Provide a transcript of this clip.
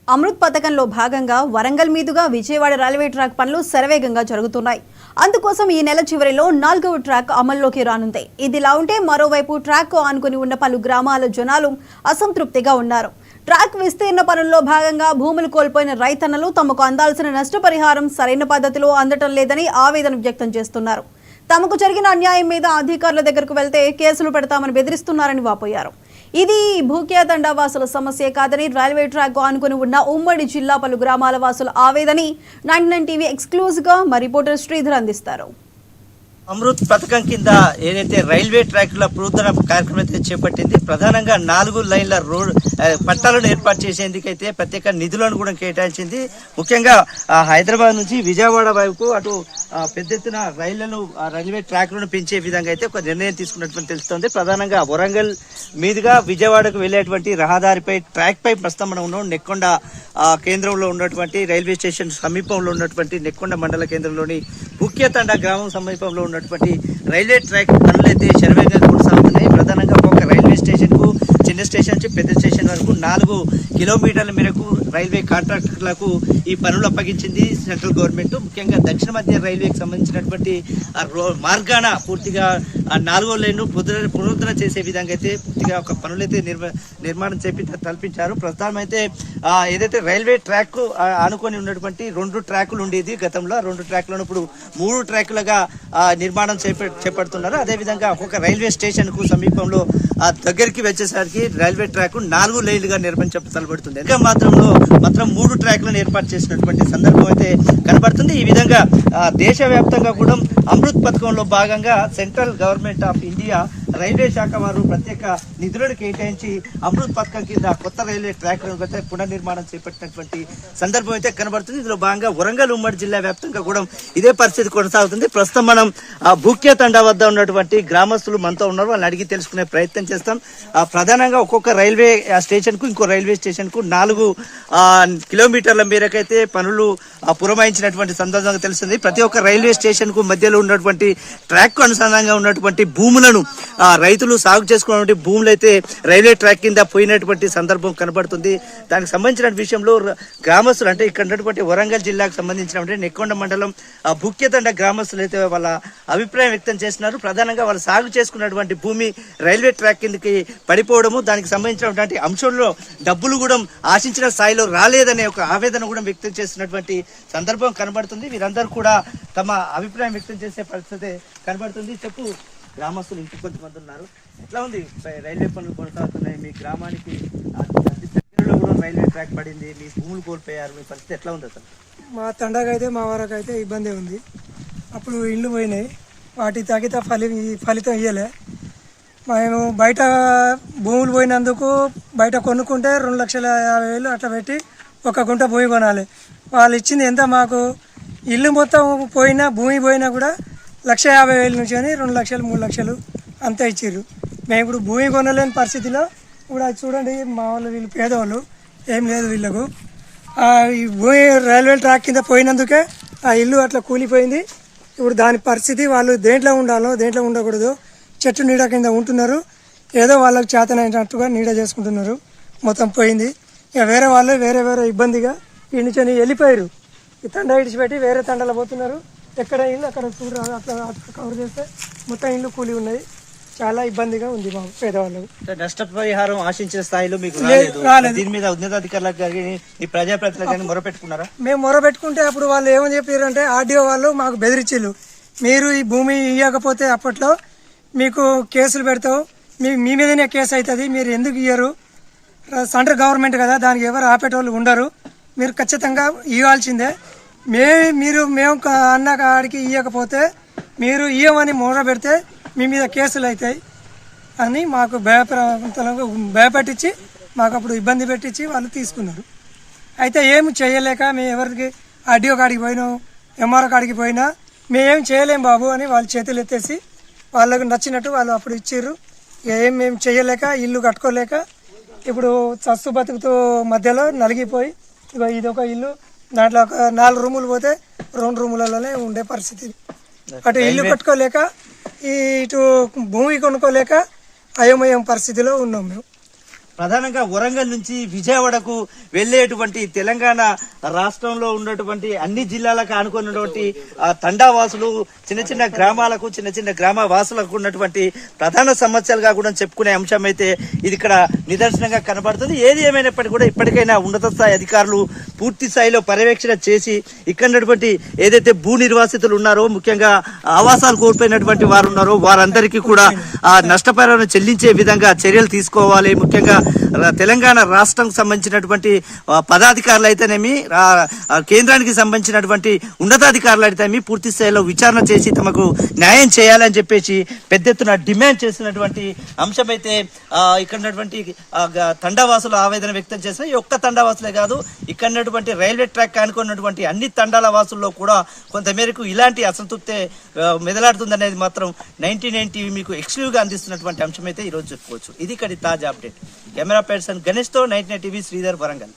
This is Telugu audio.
అమృత్ పథకంలో భాగంగా వరంగల్ మీదుగా విజయవాడ రైల్వే ట్రాక్ పనులు శరవేగంగా జరుగుతున్నాయి. అందుకోసం ఈ నెల చివరిలో 4వ ట్రాక్ అమల్లోకి రానుంది. ఇదిలా ఉంటే మరోవైపు ట్రాక్ ఆనుకుని ఉన్న పలు గ్రామాల జనాలు అసంతృప్తిగా ఉన్నారు. ట్రాక్ విస్తీర్ణ పనుల్లో భాగంగా భూములు కోల్పోయిన రైతన్నలు తమకు అందాల్సిన నష్టపరిహారం సరైన పద్ధతిలో అందటం లేదని ఆవేదన వ్యక్తం చేస్తున్నారు. తమకు జరిగిన అన్యాయం మీద అధికారుల దగ్గరకు వెళ్తే కేసులు పెడతామని బెదిరిస్తున్నారని వాపోయారు. ఇది భూక్యాతండా వాసుల సమస్య కాదని రైల్వే ట్రాక్ ఆనుకుని ఉన్న ఉమ్మడి జిల్లా పలు గ్రామాల వాసుల ఆవేదని 99 టీవీ ఎక్స్క్లూజివ్ గా మా రిపోర్టర్ శ్రీధర్ అందిస్తారు. అమృత్ పథకం కింద ఏదైతే రైల్వే ట్రాక్ల పునరుద్ధరణ కార్యక్రమం అయితే చేపట్టింది. ప్రధానంగా 4 లైన్ల రోడ్ పట్టాలను ఏర్పాటు చేసేందుకైతే ప్రత్యేక నిధులను కూడా కేటాయించింది. ముఖ్యంగా హైదరాబాద్ నుంచి విజయవాడ వైపు అటు పెద్ద ఎత్తున రైల్వే ట్రాక్లను పెంచే విధంగా అయితే ఒక నిర్ణయం తీసుకున్నట్టు తెలుస్తోంది. ప్రధానంగా వరంగల్ మీదుగా విజయవాడకు వెళ్లేటువంటి రహదారిపై ట్రాక్ పై ప్రస్తుతం మనం ఉన్నాం. నెక్కొండ కేంద్రంలో ఉన్నటువంటి రైల్వే స్టేషన్ సమీపంలో ఉన్నటువంటి నెక్కొండ మండల కేంద్రంలోని భూక్యాతండా గ్రామం సమీపంలో ఉన్నటువంటి రైల్వే ట్రాక్ పనులైతే శరవేగంగా కొనసాగుతున్నాయి. ప్రధానంగా ఒక్కొక్క రైల్వే స్టేషన్ కు చిన్న స్టేషన్ నుంచి పెద్ద స్టేషన్ వరకు 4 కిలోమీటర్ల మేరకు రైల్వే కాంట్రాక్టర్లకు ఈ పనులు అప్పగించింది సెంట్రల్ గవర్నమెంట్. ముఖ్యంగా దక్షిణ మధ్య రైల్వేకి సంబంధించినటువంటి మార్గాన పూర్తిగా 4వ లైన్ పునరుద్ధరణ చేసే విధంగా అయితే పూర్తిగా ఒక పనులైతే నిర్మాణం కల్పించారు. ప్రస్తుతం అయితే ఏదైతే రైల్వే ట్రాక్ ఆనుకొని ఉన్నటువంటి 2 ట్రాకులు ఉండేది గతంలో. 2 ట్రాక్లను ఇప్పుడు 3 ట్రాకులుగా నిర్మాణం చేపడుతున్నారు. అదేవిధంగా ఒక్కొక్క రైల్వే స్టేషన్ కు సమీపంలో దగ్గరికి వచ్చేసరికి రైల్వే ట్రాక్ 4 లైన్లుగా నిర్మించబడుతుంది. ఇంకా మాత్రం 3 ట్రాక్లను ఏర్పాటు చేసినటువంటి సందర్భం అయితే కనబడుతుంది. ఈ విధంగా దేశవ్యాప్తంగా కూడా అమృత్ పథకంలో భాగంగా central government of India railway శాఖ వారు ప్రత్యేక నిధులను కేటాయించి అమృత్ పథకం కింద కొత్త రైల్వే ట్రాక్లను అయితే పునర్నిర్మాణం చేపట్టినటువంటి సందర్భం అయితే కనబడుతుంది. ఇందులో భాగంగా వరంగల్ ఉమ్మడి జిల్లా వ్యాప్తంగా కూడా ఇదే పరిస్థితి కొనసాగుతుంది. ప్రస్తుతం మనం భూక్యాతండా వద్ద ఉన్నటువంటి గ్రామస్తులు మనతో ఉన్నారు. వాళ్ళని అడిగి తెలుసుకునే ప్రయత్నం చేస్తాం. ప్రధానంగా ఒక్కొక్క రైల్వే స్టేషన్ కు ఇంకో రైల్వే స్టేషన్ కు 4 కిలోమీటర్ల మేరకైతే పనులు పురమాయించినటువంటి సందర్భంగా తెలుస్తుంది. ప్రతి ఒక్క రైల్వే స్టేషన్ కు మధ్యలో ఉన్నటువంటి ట్రాక్ కు అనుసంధానంగా ఉన్నటువంటి భూములను రైతులు సాగు చేసుకున్నటువంటి భూములు అయితే రైల్వే ట్రాక్ కింద పోయినటువంటి సందర్భం కనబడుతుంది. దానికి సంబంధించిన విషయంలో గ్రామస్తులు అంటే ఇక్కడ ఉన్నటువంటి వరంగల్ జిల్లాకు సంబంధించినటువంటి నెక్కొండ మండలం భూక్యాతండ గ్రామస్తులు అయితే వాళ్ళ అభిప్రాయం వ్యక్తం చేస్తున్నారు. ప్రధానంగా వాళ్ళు సాగు చేసుకున్నటువంటి భూమి రైల్వే ట్రాక్ కిందకి పడిపోవడము, దానికి సంబంధించినటువంటి అంశంలో డబ్బులు కూడా ఆశించిన స్థాయిలో రాలేదనే ఒక ఆవేదన కూడా వ్యక్తం చేస్తున్నటువంటి సందర్భం కనబడుతుంది. వీరందరూ కూడా తమ అభిప్రాయం వ్యక్తం చేసే పరిస్థితి కనబడుతుంది. చెప్పు, గ్రామస్తులు ఇంటి కొంతమంది ఉన్నారు. ఎట్లా ఉంది రైల్వే పనులు కొనసాగుతున్నాయి? మీ గ్రామానికి అతి దగ్గరలో కూడా రైల్వే ట్రాక్ పడింది, మీ భూములు కోల్పోయారు, మీ పరిస్థితి ఎట్లా ఉంది అసలు? మా తండకైతే మా వరకు అయితే ఇబ్బంది ఉంది. అప్పుడు ఇళ్ళు పోయినాయి, వాటి తగిత ఫలితం ఇయ్యలే. మేము బయట భూములు పోయినందుకు బయట కొనుక్కుంటే 2,50,000 అట్లా పెట్టి 1 గుంట భూమి కొనాలి. వాళ్ళు ఇచ్చింది ఎంత? మాకు ఇల్లు మొత్తం పోయినా భూమి పోయినా కూడా 1,50,000 నుంచి అని 2 లక్షలు 3 లక్షలు అంతా ఇచ్చారు. మేము ఇప్పుడు భూమి కొనలేని పరిస్థితిలో ఇప్పుడు అది చూడండి, మా వాళ్ళు వీళ్ళు పేదవాళ్ళు, ఏం లేదు వీళ్ళకు. ఈ భూమి రైల్వే ట్రాక్ కింద పోయినందుకే ఆ ఇల్లు అట్లా కూలిపోయింది. ఇప్పుడు దాని పరిస్థితి వాళ్ళు దేంట్లో ఉండాలో దేంట్లో ఉండకూడదు, చెట్టు నీడ కింద ఉంటున్నారు. ఏదో వాళ్ళకు చేతనైనట్టుగా నీడ చేసుకుంటున్నారు. మొత్తం పోయింది. ఇక వేరే వాళ్ళు వేరే ఇబ్బందిగా ఈ నుంచి వెళ్ళిపోయారు. ఈ తండ ఇడిచిపెట్టి వేరే తండలో పోతున్నారు. ఎక్కడ ఇల్లు అక్కడ చూడ అట్లా కవర్ చేస్తే మొత్తం ఇల్లు కూలి ఉన్నాయి. చాలా ఇబ్బందిగా ఉంది మా పేదవాళ్ళకు. నష్టపరిహారం ఆశించిన స్థాయిలో మీకు రాలేదు. దీని మీద ఉన్నతాధికారులకు కానీ ఈ ప్రజాప్రతినిధులకు కానీ మొరపెట్టుకున్నారా? మేము మొరపెట్టుకుంటే అప్పుడు వాళ్ళు ఏమని చెప్పారు అంటే, ఆర్డీఓ వాళ్ళు మాకు బెదిరించారు, మీరు ఈ భూమి ఇవ్వకపోతే అప్పట్లో మీకు కేసులు పెడతావు, మీ మీదనే కేసు అవుతుంది, మీరు ఎందుకు ఇయ్యరు, సెంట్రల్ గవర్నమెంట్ కదా, దానికి ఎవరు ఆపేటోళ్ళు ఉండరు, మీరు ఖచ్చితంగా ఇవ్వాల్సిందే, మేము అన్న కాడికి ఇవ్వకపోతే మీరు ఇవ్వమని మొర పెడితే మీ మీద కేసులు అవుతాయి అని మాకు భయపెట్టించి మాకు అప్పుడు ఇబ్బంది పెట్టించి వాళ్ళు తీసుకున్నారు. అయితే ఏమి చేయలేక మేము ఎవరికి ఆర్డీఓ కాడికి పోయినాం, ఎంఆర్ఓ కాడికి పోయినా మేమేం చేయలేం బాబు అని వాళ్ళు చేతులు ఎత్తేసి వాళ్ళకు నచ్చినట్టు వాళ్ళు అప్పుడు ఇచ్చారు. మేము చేయలేక ఇల్లు కట్టుకోలేక ఇప్పుడు చస్తు బతుకుతూ మధ్యలో నలిగిపోయి ఇది ఒక ఇల్లు, దాంట్లో ఒక 4 రూములు పోతే 2 రూములలోనే ఉండే పరిస్థితి. అటు ఇల్లు కట్టుకోలేక ఇటు భూమి కొనుక్కోలేక అయోమయం పరిస్థితిలో ఉన్నాం మేము. ప్రధానంగా వరంగల్ నుంచి విజయవాడకు వెళ్లేటువంటి తెలంగాణ రాష్ట్రంలో ఉన్నటువంటి అన్ని జిల్లాలకు ఆనుకున్నటువంటి తండావాసులు చిన్న చిన్న గ్రామాలకు చిన్న చిన్న గ్రామ వాసులకు ఉన్నటువంటి ప్రధాన సమస్యలుగా కూడా చెప్పుకునే అంశం అయితే ఇది ఇక్కడ నిదర్శనంగా కనబడుతుంది. ఏది ఏమైనప్పటికీ కూడా ఇప్పటికైనా ఉన్నత స్థాయి అధికారులు పూర్తి స్థాయిలో పర్యవేక్షణ చేసి ఇక్కడ ఉన్నటువంటి ఏదైతే భూ నిర్వాసితులు ఉన్నారో, ముఖ్యంగా ఆవాసాలు కోల్పోయినటువంటి వారు ఉన్నారో వారందరికీ కూడా నష్టపరిహారం చెల్లించే విధంగా చర్యలు తీసుకోవాలి. ముఖ్యంగా తెలంగాణ రాష్ట్రం సంబంధించినటువంటి పదాధికారులు అయితేనేమి, కేంద్రానికి సంబంధించినటువంటి ఉన్నతాధికారులు అయితేనేమి పూర్తి స్థాయిలో విచారణ చేసి తమకు న్యాయం చేయాలని చెప్పేసి పెద్ద ఎత్తున డిమాండ్ చేసినటువంటి అంశం అయితే ఇక్కడ ఉన్నటువంటి తండావాసులు ఆవేదన వ్యక్తం చేసిన ఈ ఒక్క తండావాసులే కాదు, ఇక్కడ ఉన్నటువంటి రైల్వే ట్రాక్ ఆనుకున్నటువంటి అన్ని తండాల వాసుల్లో కూడా కొంతమేరకు ఇలాంటి అసంతృప్తే మెదలాడుతుందనేది మాత్రం 99 టీవీ మీకు ఎక్స్క్లూజివ్గా అందిస్తున్నటువంటి అంశం అయితే ఈరోజు చెప్పుకోవచ్చు. ఇది ఇక్కడ తాజా అప్డేట్. కెమెరా పర్సన్ గణేష్తో 99 టీవీ శ్రీధర్, వరంగల్.